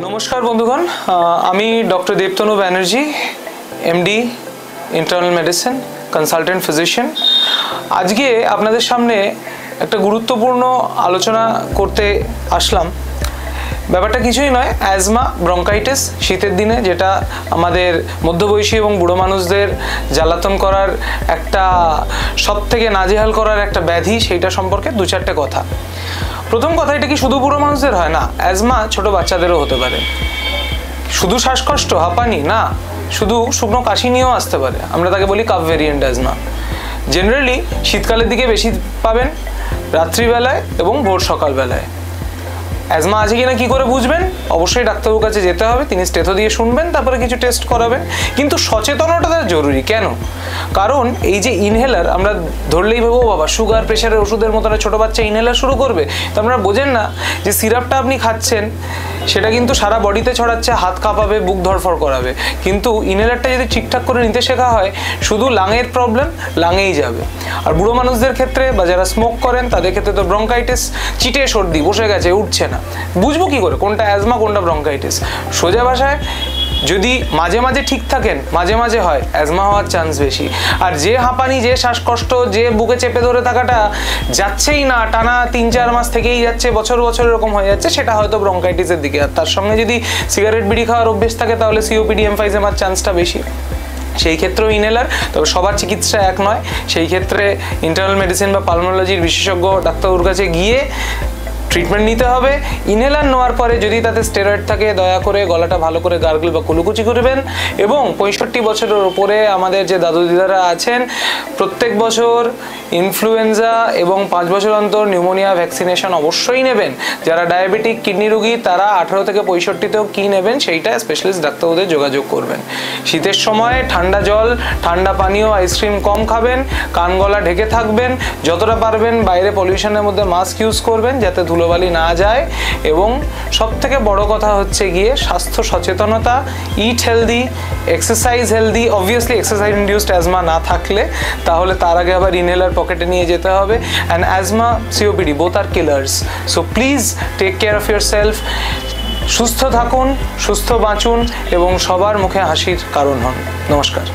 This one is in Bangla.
নমস্কার বন্ধুগণ, আমি doctor Debtanu Banerjee, MD internal medicine, consultant physician. আজকে আপনাদের সামনে একটা গুরুত্বপূর্ণ আলোচনা করতে আসলাম। ব্যাপারটা কিছুই নয়, অ্যাজমা ব্রঙ্কাইটিস, শীতের দিনে যেটা আমাদের মধ্যবয়সী এবং বুড়ো মানুষদের জ্বালাতন করার একটা সবথেকে নাজেহাল করার একটা ব্যাধি, সেইটা সম্পর্কে দু চারটে কথা। প্রথম কথা, এটা কি শুধু বুড়ো মানুষদের হয়? না, অ্যাজমা ছোট বাচ্চাদেরও হতে পারে। শুধু শ্বাসকষ্ট, হাঁপানি না, শুধু শুকনো কাশি নিয়েও আসতে পারে। আমরা তাকে বলি কাফ ভেরিয়েন্ট অ্যাজমা। জেনারেলি শীতকালের দিকে বেশি পাবেন, রাত্রিবেলায় এবং ভোর সকালবেলায়। অ্যাজমা আছে কিনা কি করে বুঝবেন? অবশ্যই ডাক্তারবাবুর কাছে যেতে হবে, তিনি স্টেথো দিয়ে শুনবেন, তারপরে কিছু টেস্ট করাবেন। কিন্তু সচেতনতা জরুরি। কেন? কারণ এই যে ইনহেলার, আমরা ধরলেই ভাবো বাবা সুগার প্রেশারের ওষুধের মতো ছোটো বাচ্চা ইনহেলার শুরু করবে, তো আপনারা বোঝেন না যে সিরাপটা আপনি খাচ্ছেন সেটা কিন্তু সারা বডিতে ছড়াচ্ছে, হাত কাঁপাবে, বুক ধরফর করাবে। কিন্তু ইনহেলারটা যদি ঠিকঠাক করে নিতে শেখা হয়, শুধু লাঙের প্রবলেম লাঙেই যাবে। আর বুড়ো মানুষদের ক্ষেত্রে বা যারা স্মোক করেন তাদের ক্ষেত্রে তো ব্রঙ্কাইটিস, চিটে সর্দি বসে গেছে, উঠছে না। বুঝবো কি করে কোনটা অ্যাজমা কোনটা ব্রঙ্কাইটিস? সোজা ভাষায়, যদি মাঝে মাঝে ঠিক থাকেন, মাঝে মাঝে হয়, অ্যাজমা হওয়ার চান্স বেশি। আর যে হাঁপানি, যে শ্বাসকষ্ট, যে বুকে চেপে ধরে থাকাটা যাচ্ছেই না, টানা 3-4 মাস থেকেই যাচ্ছে, বছর বছর এরকম হয়ে যাচ্ছে, সেটা হয়তো ব্রঙ্কাইটিসের দিকে। আর তার সঙ্গে যদি সিগারেট বিড়ি খাওয়ার অভ্যেস থাকে, তাহলে সিওপিডি এমফাইজেমার চান্সটা বেশি। সেই ক্ষেত্রেও ইনহেলার, তবে সবার চিকিৎসা এক নয়। সেই ক্ষেত্রে ইন্টারনাল মেডিসিন বা পালমোলজির বিশেষজ্ঞ ডাক্তারবাবুর কাছে গিয়ে ট্রিটমেন্ট নিতে হবে। ইনহেলার নেওয়ার পরে যদি তাতে স্টেরয়েড থাকে, দয়া করে গলাটা ভালো করে গার্গল বা কুলুকুচি করবেন। এবং 65 বছরের ওপরে আমাদের যে দাদু দিদারা আছেন, প্রত্যেক বছর ইনফ্লুয়েঞ্জা এবং 5 বছর অন্তর নিউমোনিয়া ভ্যাকসিনেশন অবশ্যই নেবেন। যারা ডায়াবেটিক, কিডনি রোগী, তারা 18 থেকে 65-তেও কী নেবেন সেইটা স্পেশালিস্ট ডাক্তারবাবুদের যোগাযোগ করবেন। শীতের সময় ঠান্ডা জল, ঠান্ডা পানীয়, আইসক্রিম কম খাবেন, কান গলা ঢেকে থাকবেন, যতটা পারবেন বাইরে পলিউশনের মধ্যে মাস্ক ইউজ করবেন যাতে ধুলোবালি না যায়। এবং সব থেকে বড় কথা হচ্ছে গিয়ে স্বাস্থ্য সচেতনতা, ইট healthy, exercise healthy. Obviously exercise induced asthma না থাকলে তাহলে তার আগে আবার ইনহেলার পকেটে নিয়ে যেতে হবে। And asthma, COPD both are killers. So please take care of yourself. সুস্থ থাকুন, সুস্থ বাঁচুন এবং সবার মুখে হাসির কারণ হন। নমস্কার।